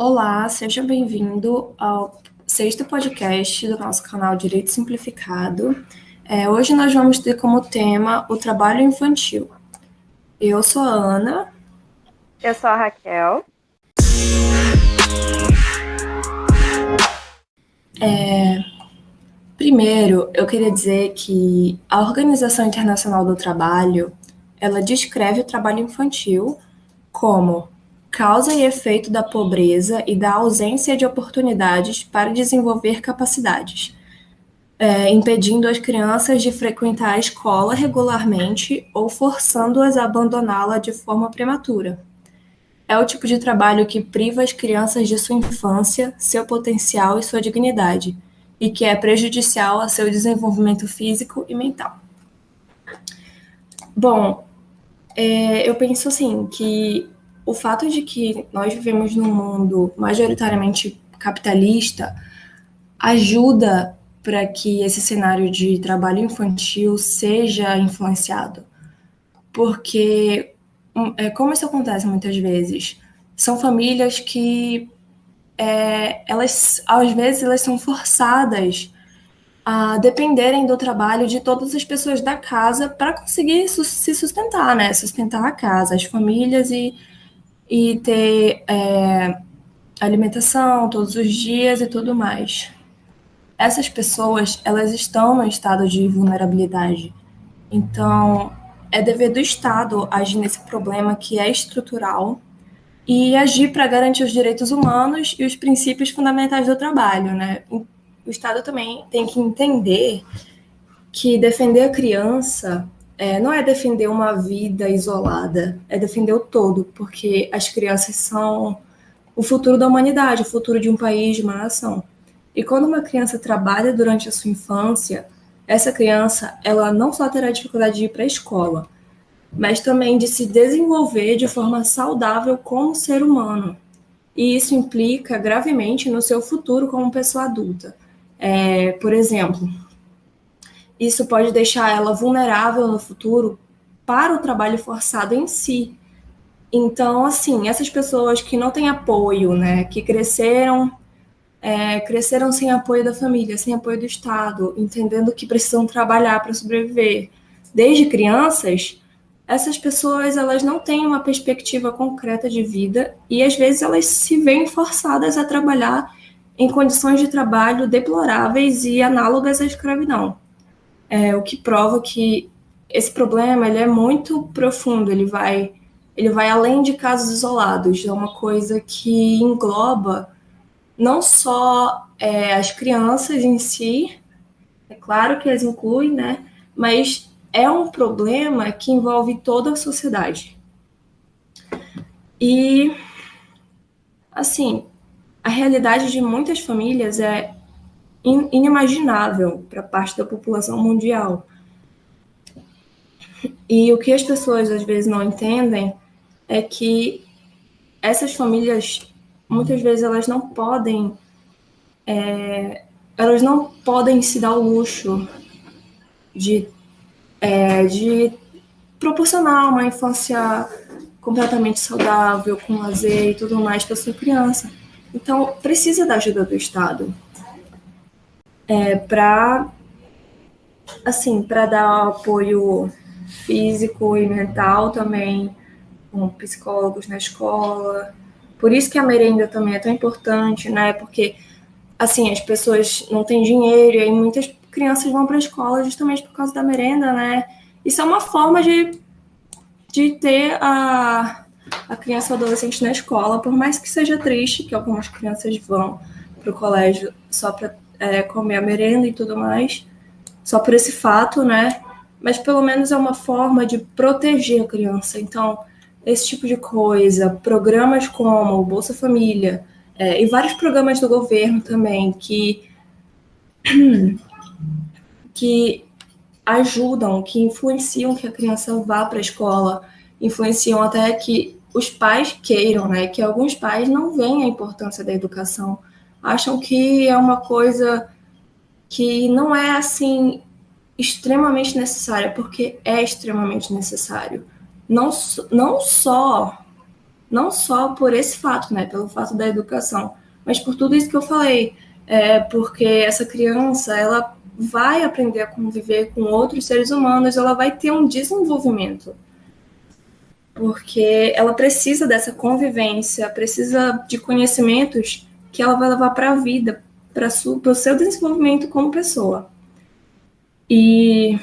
Olá, seja bem-vindo ao sexto podcast do nosso canal Direito Simplificado. Hoje nós vamos ter como tema o trabalho infantil. Eu sou a Ana. Eu sou a Raquel. Primeiro, eu queria dizer que a Organização Internacional do Trabalho, ela descreve o trabalho infantil como causa e efeito da pobreza e da ausência de oportunidades para desenvolver capacidades, impedindo as crianças de frequentar a escola regularmente ou forçando-as a abandoná-la de forma prematura. É o tipo de trabalho que priva as crianças de sua infância, seu potencial e sua dignidade, e que é prejudicial a seu desenvolvimento físico e mental. Bom, eu penso assim, que o fato de que nós vivemos num mundo majoritariamente capitalista ajuda para que esse cenário de trabalho infantil seja influenciado. Porque, como isso acontece muitas vezes, são famílias que, elas, às vezes, elas são forçadas a dependerem do trabalho de todas as pessoas da casa para conseguir se sustentar, né? Sustentar a casa, as famílias e ter alimentação todos os dias e tudo mais. Essas pessoas, elas estão em estado de vulnerabilidade. Então, é dever do Estado agir nesse problema que é estrutural e agir para garantir os direitos humanos e os princípios fundamentais do trabalho, né? O Estado também tem que entender que defender a criança não é defender uma vida isolada, é defender o todo, porque as crianças são o futuro da humanidade, o futuro de um país, de uma nação. E quando uma criança trabalha durante a sua infância, essa criança, ela não só terá dificuldade de ir para a escola, mas também de se desenvolver de forma saudável como ser humano. E isso implica gravemente no seu futuro como pessoa adulta. Por exemplo, isso pode deixar ela vulnerável no futuro para o trabalho forçado em si. Então, assim, essas pessoas que não têm apoio, né, que cresceram sem apoio da família, sem apoio do Estado, entendendo que precisam trabalhar para sobreviver. Desde crianças, essas pessoas elas não têm uma perspectiva concreta de vida e às vezes elas se veem forçadas a trabalhar em condições de trabalho deploráveis e análogas à escravidão. O que prova que esse problema ele é muito profundo, ele vai além de casos isolados, é uma coisa que engloba não só as crianças em si, é claro que as inclui, né? Mas é um problema que envolve toda a sociedade. E, assim, a realidade de muitas famílias é inimaginável para parte da população mundial. E o que as pessoas às vezes não entendem é que essas famílias, muitas vezes, elas não podem se dar o luxo de proporcionar uma infância completamente saudável, com lazer e tudo mais para sua criança. Então, precisa da ajuda do Estado para dar apoio físico e mental também, com psicólogos na escola. Por isso que a merenda também é tão importante, né? Porque assim, as pessoas não têm dinheiro e aí muitas crianças vão para a escola justamente por causa da merenda, né? Isso é uma forma de ter a criança ou adolescente na escola, por mais que seja triste que algumas crianças vão para o colégio só para comer a merenda e tudo mais, só por esse fato, né? Mas pelo menos é uma forma de proteger a criança. Então, esse tipo de coisa, programas como o Bolsa Família, e vários programas do governo também que ajudam, que influenciam que a criança vá para a escola, influenciam até que os pais queiram, né? Que alguns pais não veem a importância da educação, acham que é uma coisa que não é assim extremamente necessária, porque é extremamente necessário. Não só não só por esse fato, né, pelo fato da educação, mas por tudo isso que eu falei, porque essa criança, ela vai aprender a conviver com outros seres humanos, ela vai ter um desenvolvimento, porque ela precisa dessa convivência, precisa de conhecimentos que ela vai levar para a vida, para o seu desenvolvimento como pessoa. E,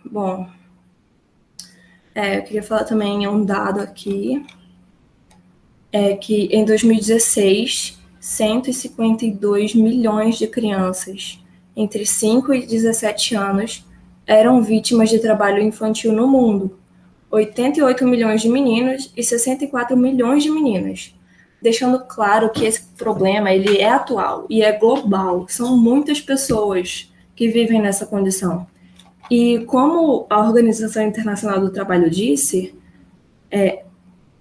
bom, eu queria falar também um dado aqui, que em 2016, 152 milhões de crianças entre 5 e 17 anos eram vítimas de trabalho infantil no mundo. 88 milhões de meninos e 64 milhões de meninas. Deixando claro que esse problema ele é atual e é global. São muitas pessoas que vivem nessa condição. E como a Organização Internacional do Trabalho disse,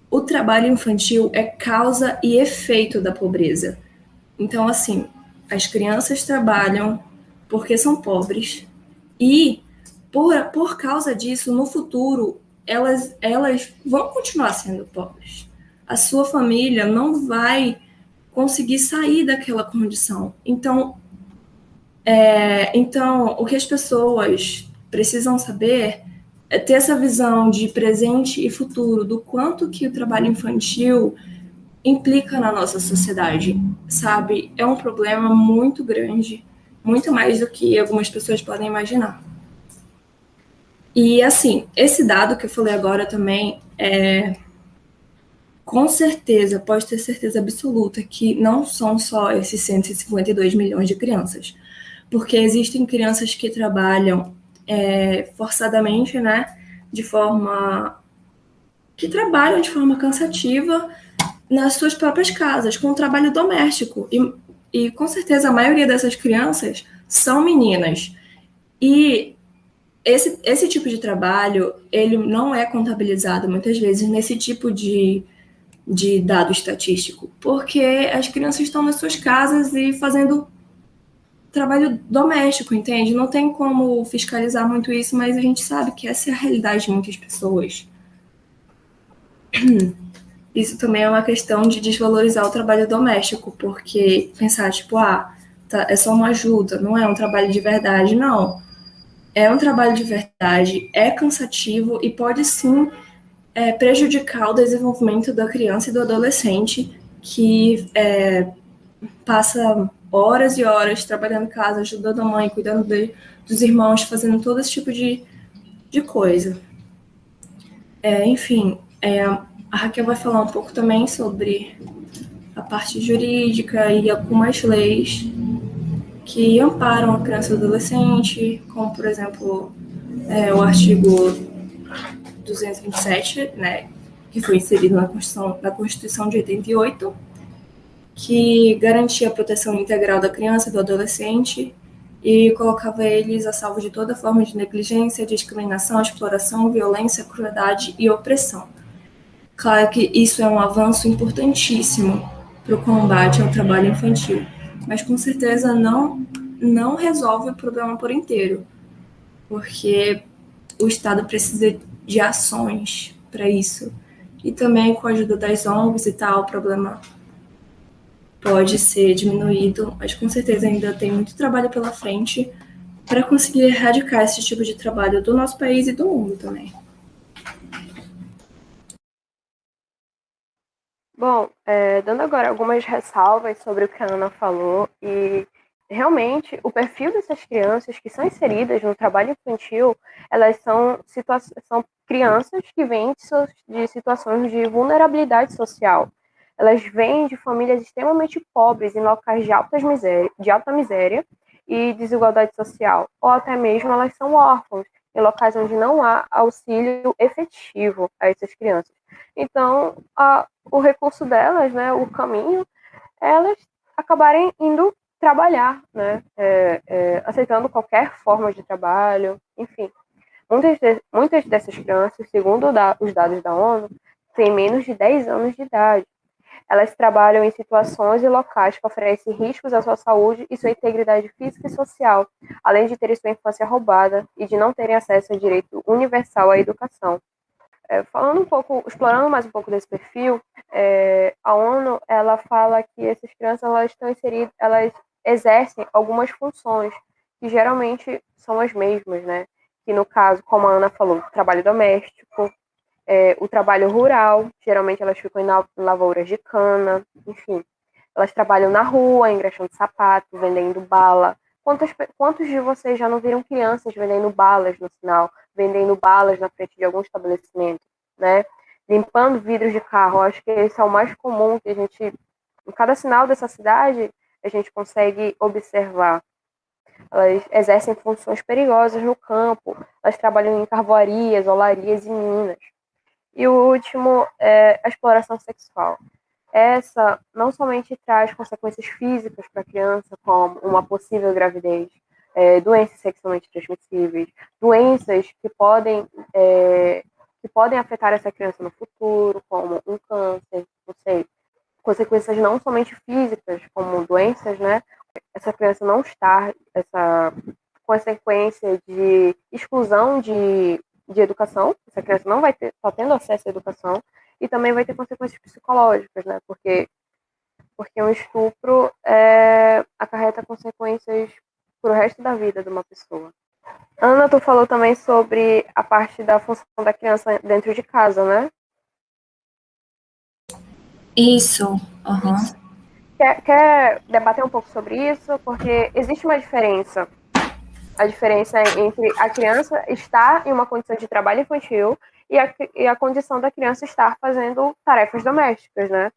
o trabalho infantil é causa e efeito da pobreza. Então, assim, as crianças trabalham porque são pobres e, por causa disso, no futuro, elas vão continuar sendo pobres. A sua família não vai conseguir sair daquela condição. Então, o que as pessoas precisam saber é ter essa visão de presente e futuro, do quanto que o trabalho infantil implica na nossa sociedade, sabe? É um problema muito grande, muito mais do que algumas pessoas podem imaginar. E, assim, esse dado que eu falei agora também com certeza, pode ter certeza absoluta que não são só esses 152 milhões de crianças, porque existem crianças que trabalham forçadamente, né, que trabalham de forma cansativa nas suas próprias casas, com o trabalho doméstico. E com certeza a maioria dessas crianças são meninas. E esse tipo de trabalho, ele não é contabilizado muitas vezes nesse tipo de dado estatístico, porque as crianças estão nas suas casas e fazendo trabalho doméstico, entende? Não tem como fiscalizar muito isso, mas a gente sabe que essa é a realidade de muitas pessoas. Isso também é uma questão de desvalorizar o trabalho doméstico, porque pensar, tipo, é só uma ajuda, não é um trabalho de verdade, não. É um trabalho de verdade, é cansativo e pode sim prejudicar o desenvolvimento da criança e do adolescente que passa horas e horas trabalhando em casa, ajudando a mãe, cuidando dos irmãos, fazendo todo esse tipo de coisa. Enfim, a Raquel vai falar um pouco também sobre a parte jurídica e algumas leis que amparam a criança e o adolescente, como, por exemplo, o artigo 227, né, que foi inserido na Constituição de 88, que garantia a proteção integral da criança e do adolescente e colocava eles a salvo de toda forma de negligência, discriminação, exploração, violência, crueldade e opressão. Claro que isso é um avanço importantíssimo para o combate ao trabalho infantil, mas com certeza não resolve o problema por inteiro, porque o Estado precisa de ações para isso. E também com a ajuda das ONGs e tal, o problema pode ser diminuído, mas com certeza ainda tem muito trabalho pela frente para conseguir erradicar esse tipo de trabalho do nosso país e do mundo também. Bom, dando agora algumas ressalvas sobre o que a Ana falou, e realmente o perfil dessas crianças que são inseridas no trabalho infantil, elas são crianças que vêm de situações de vulnerabilidade social. Elas vêm de famílias extremamente pobres, em locais de alta miséria e desigualdade social, ou até mesmo elas são órfãos, em locais onde não há auxílio efetivo a essas crianças. Então, o recurso delas, né, o caminho, elas acabarem indo trabalhar, né, aceitando qualquer forma de trabalho, enfim. Muitas dessas crianças, segundo os dados da ONU, têm menos de 10 anos de idade. Elas trabalham em situações e locais que oferecem riscos à sua saúde e sua integridade física e social, além de terem sua infância roubada e de não terem acesso ao direito universal à educação. falando um pouco, explorando mais um pouco desse perfil, a ONU ela fala que essas crianças elas estão inseridas, elas exercem algumas funções que geralmente são as mesmas, né? Que no caso, como a Ana falou, trabalho doméstico, o trabalho rural, geralmente elas ficam em lavouras de cana, enfim. Elas trabalham na rua, engraxando sapato, vendendo bala. Quantos de vocês já não viram crianças vendendo balas no sinal, vendendo balas na frente de algum estabelecimento, né? Limpando vidros de carro. Acho que esse é o mais comum que a gente, em cada sinal dessa cidade, a gente consegue observar. Elas exercem funções perigosas no campo, elas trabalham em carvoarias, olarias e minas. E o último é a exploração sexual. Essa não somente traz consequências físicas para a criança, como uma possível gravidez, doenças sexualmente transmissíveis, doenças que podem afetar essa criança no futuro, como um câncer, não sei, consequências não somente físicas, como doenças, né? Essa criança não está, essa consequência de exclusão de educação, essa criança não vai ter, só tendo acesso à educação, e também vai ter consequências psicológicas, né? Porque um estupro acarreta consequências para o resto da vida de uma pessoa. Ana, tu falou também sobre a parte da função da criança dentro de casa, né? Isso. Uhum. Quer debater um pouco sobre isso? Porque existe uma diferença. A diferença entre a criança estar em uma condição de trabalho infantil e a condição da criança estar fazendo tarefas domésticas, né?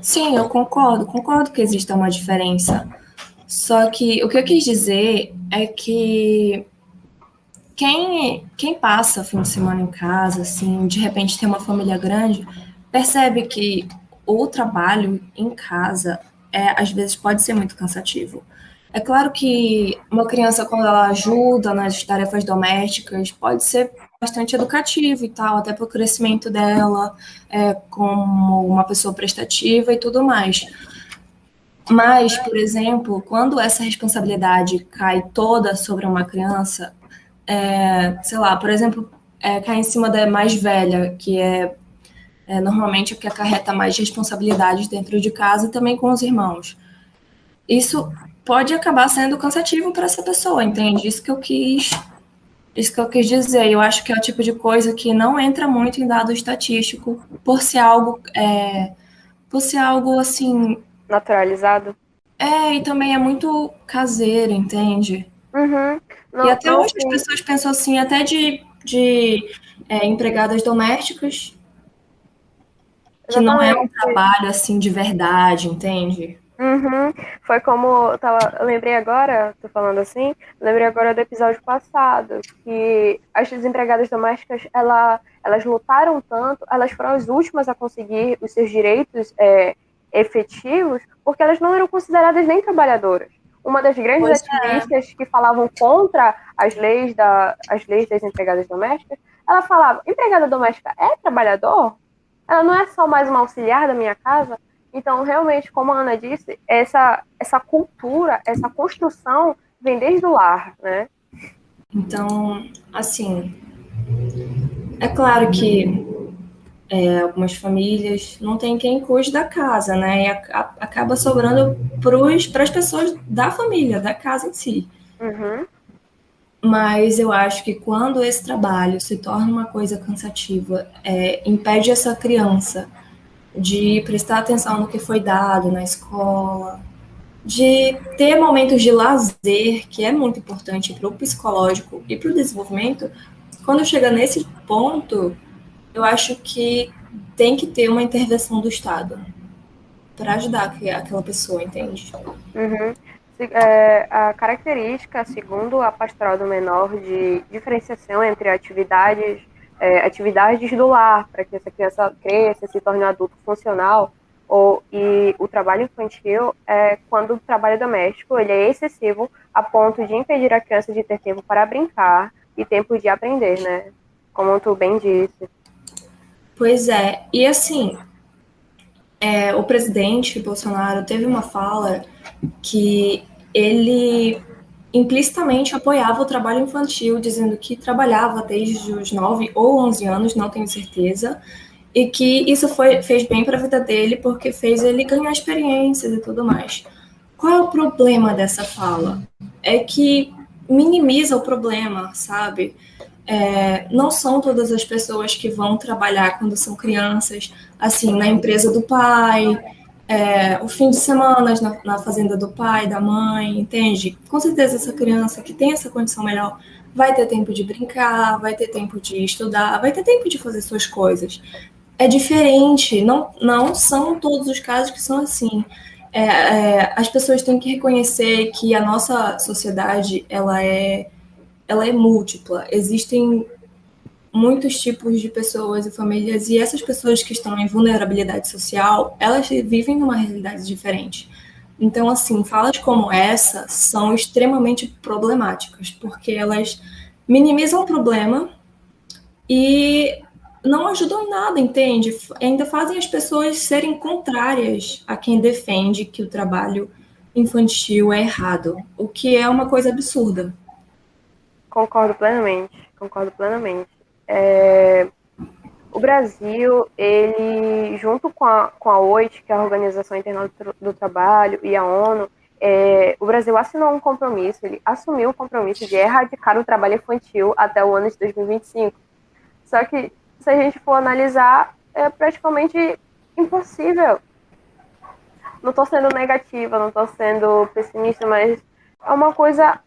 Sim, eu concordo que exista uma diferença. Só que o que eu quis dizer é que quem passa fim de semana em casa, assim, de repente tem uma família grande, percebe que o trabalho em casa às vezes pode ser muito cansativo. É claro que uma criança, quando ela ajuda nas tarefas domésticas, pode ser bastante educativo e tal, até para o crescimento dela, como uma pessoa prestativa e tudo mais. Mas, por exemplo, quando essa responsabilidade cai toda sobre uma criança, sei lá, por exemplo, cai em cima da mais velha, que normalmente o que acarreta mais responsabilidades dentro de casa e também com os irmãos. Isso pode acabar sendo cansativo para essa pessoa, entende? Isso que eu quis dizer. Eu acho que é o tipo de coisa que não entra muito em dado estatístico, por ser algo assim. Naturalizado. E também é muito caseiro, entende? Uhum. E Não, até não hoje as sim, pessoas pensam assim, até de empregadas domésticas, que não é um exatamente. trabalho assim de verdade, entende? Uhum. Foi como eu lembrei agora, tô falando assim, lembrei agora do episódio passado, que as desempregadas domésticas, elas lutaram tanto, elas foram as últimas a conseguir os seus direitos efetivos, porque elas não eram consideradas nem trabalhadoras. Uma das grandes Pois ativistas que falavam contra as leis das empregadas domésticas, ela falava, empregada doméstica é trabalhador? Ela não é só mais uma auxiliar da minha casa? Então, realmente, como a Ana disse, essa cultura, essa construção vem desde o lar, né? então, assim, é claro que algumas famílias não têm quem cuide da casa, né? E acaba sobrando para as pessoas da família, da casa em si. Uhum. Mas eu acho que quando esse trabalho se torna uma coisa cansativa, impede essa criança de prestar atenção no que foi dado na escola, de ter momentos de lazer, que é muito importante para o psicológico e para o desenvolvimento. Quando chega nesse ponto, eu acho que tem que ter uma intervenção do Estado para ajudar aquela pessoa, entende? Uhum. A característica, segundo a Pastoral do Menor, de diferenciação entre atividades do lar, para que essa criança cresça, se torne um adulto funcional, e o trabalho infantil é quando o trabalho doméstico ele é excessivo a ponto de impedir a criança de ter tempo para brincar e tempo de aprender, né? Como tu bem disse. Pois é, e assim, o presidente Bolsonaro teve uma fala que ele implicitamente apoiava o trabalho infantil, dizendo que trabalhava desde os 9 ou 11 anos, não tenho certeza, e que isso fez bem para a vida dele, porque fez ele ganhar experiências e tudo mais. Qual é o problema dessa fala? É que minimiza o problema, sabe? Não são todas as pessoas que vão trabalhar quando são crianças, assim, na empresa do pai, o fim de semana na fazenda do pai, da mãe, entende? Com certeza essa criança que tem essa condição melhor vai ter tempo de brincar, vai ter tempo de estudar, vai ter tempo de fazer suas coisas. É diferente, não são todos os casos que são assim. As pessoas têm que reconhecer que a nossa sociedade ela é múltipla. Existem muitos tipos de pessoas e famílias, e essas pessoas que estão em vulnerabilidade social, elas vivem numa realidade diferente. Então, assim, falas como essa são extremamente problemáticas, porque elas minimizam o problema e não ajudam em nada, entende? Ainda fazem as pessoas serem contrárias a quem defende que o trabalho infantil é errado, o que é uma coisa absurda. Concordo plenamente, concordo plenamente. O Brasil, ele, junto com a OIT, que é a Organização Internacional do Trabalho, e a ONU, o Brasil assinou um compromisso, ele assumiu o compromisso de erradicar o trabalho infantil até o ano de 2025. Só que, se a gente for analisar, é praticamente impossível. Não estou sendo negativa, não estou sendo pessimista, mas é uma coisa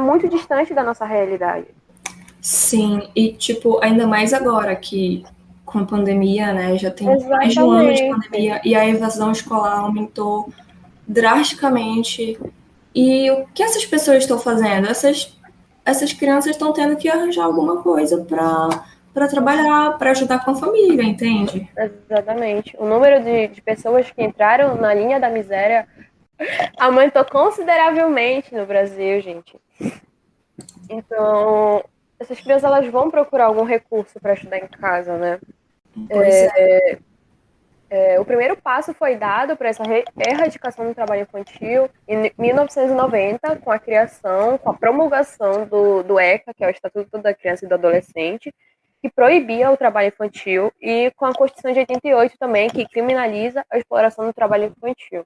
muito distante da nossa realidade. Sim, e tipo, ainda mais agora que com a pandemia, né, já tem mais de um ano de Exatamente. pandemia e a evasão escolar aumentou drasticamente. E o que essas pessoas estão fazendo? Essas crianças estão tendo que arranjar alguma coisa para trabalhar, para ajudar com a família, entende? Exatamente. O número de pessoas que entraram na linha da miséria aumentou consideravelmente no Brasil, gente. Então, essas crianças elas vão procurar algum recurso para estudar em casa, né? Pois é. O primeiro passo foi dado para essa erradicação do trabalho infantil em 1990, com a criação, com a promulgação do ECA, que é o Estatuto da Criança e do Adolescente, que proibia o trabalho infantil, e com a Constituição de 88 também, que criminaliza a exploração do trabalho infantil.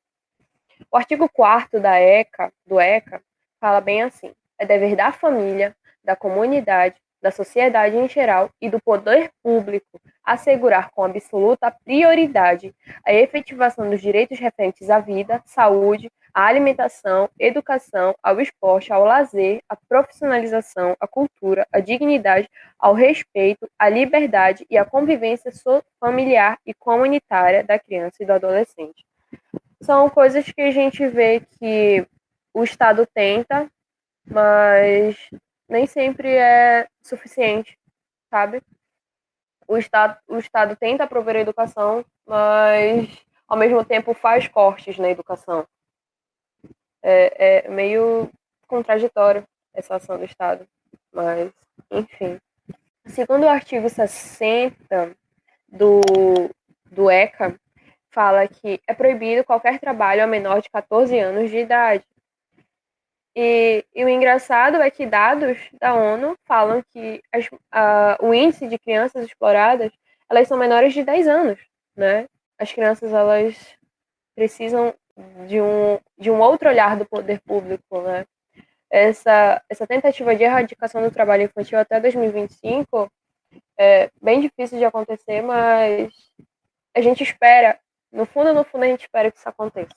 O artigo 4º do ECA, fala bem assim: é dever da família, da comunidade, da sociedade em geral e do poder público assegurar com absoluta prioridade a efetivação dos direitos referentes à vida, saúde, à alimentação, educação, ao esporte, ao lazer, à profissionalização, à cultura, à dignidade, ao respeito, à liberdade e à convivência familiar e comunitária da criança e do adolescente. São coisas que a gente vê que o Estado tenta, mas nem sempre é suficiente, sabe? O Estado tenta prover a educação, mas ao mesmo tempo faz cortes na educação. É meio contraditório essa ação do Estado, mas enfim. Segundo o artigo 60 do ECA, fala que é proibido qualquer trabalho a menor de 14 anos de idade. E o engraçado é que dados da ONU falam que o índice de crianças exploradas, elas são menores de 10 anos, né? As crianças, elas precisam de um outro olhar do poder público, né? Essa tentativa de erradicação do trabalho infantil até 2025 é bem difícil de acontecer, mas a gente espera, no fundo, a gente espera que isso aconteça.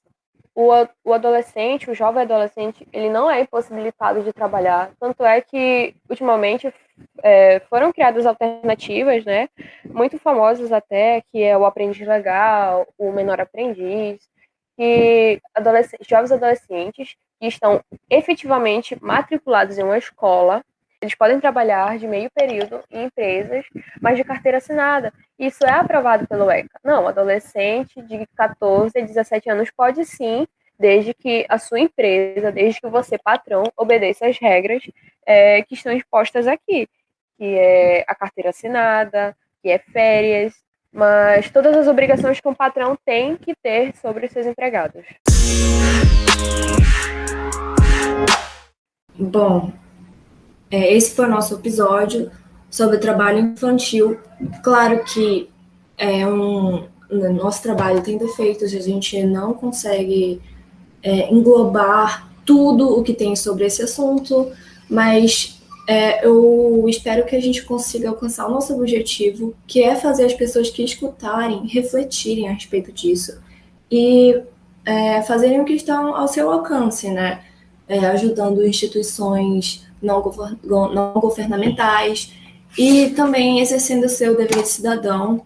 O adolescente, o jovem adolescente, ele não é impossibilitado de trabalhar. Tanto é que, ultimamente, foram criadas alternativas, né? Muito famosas até, que é o aprendiz legal, o menor aprendiz, que jovens adolescentes que estão efetivamente matriculados em uma escola, eles podem trabalhar de meio período em empresas, mas de carteira assinada. Isso é aprovado pelo ECA. Não, adolescente de 14 a 17 anos pode sim, desde que a sua empresa, desde que você, patrão, obedeça às regras que estão expostas aqui, que é a carteira assinada, que é férias, mas todas as obrigações que um patrão tem que ter sobre os seus empregados. Bom, esse foi o nosso episódio sobre trabalho infantil. Claro que nosso trabalho tem defeitos, a gente não consegue englobar tudo o que tem sobre esse assunto, mas eu espero que a gente consiga alcançar o nosso objetivo, que é fazer as pessoas que escutarem refletirem a respeito disso e fazerem o que estão ao seu alcance, né? Ajudando instituições não governamentais e também exercendo o seu dever de cidadão,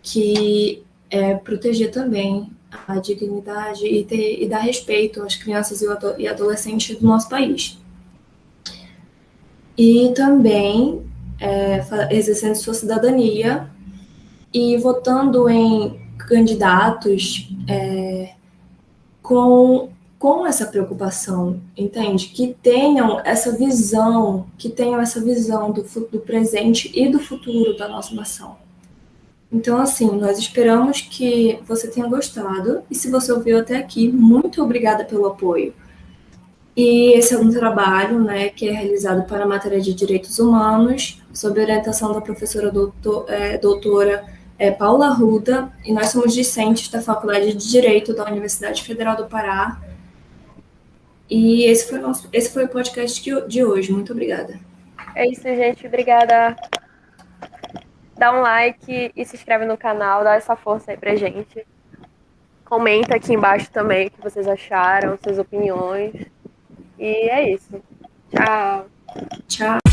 que é proteger também a dignidade e dar respeito às crianças e adolescentes do nosso país. E também exercendo sua cidadania e votando em candidatos com essa preocupação, entende? Que tenham essa visão do presente e do futuro da nossa nação. Então, assim, nós esperamos que você tenha gostado. E se você ouviu até aqui, muito obrigada pelo apoio. E esse é um trabalho, né, que é realizado para a matéria de Direitos Humanos, sob orientação da professora doutora Paula Arruda, e nós somos discentes da Faculdade de Direito da Universidade Federal do Pará. E esse foi o podcast de hoje. Muito obrigada. É isso, gente. Obrigada. Dá um like e se inscreve no canal, dá essa força aí pra gente. Comenta aqui embaixo também o que vocês acharam, suas opiniões. E é isso. Tchau. Tchau.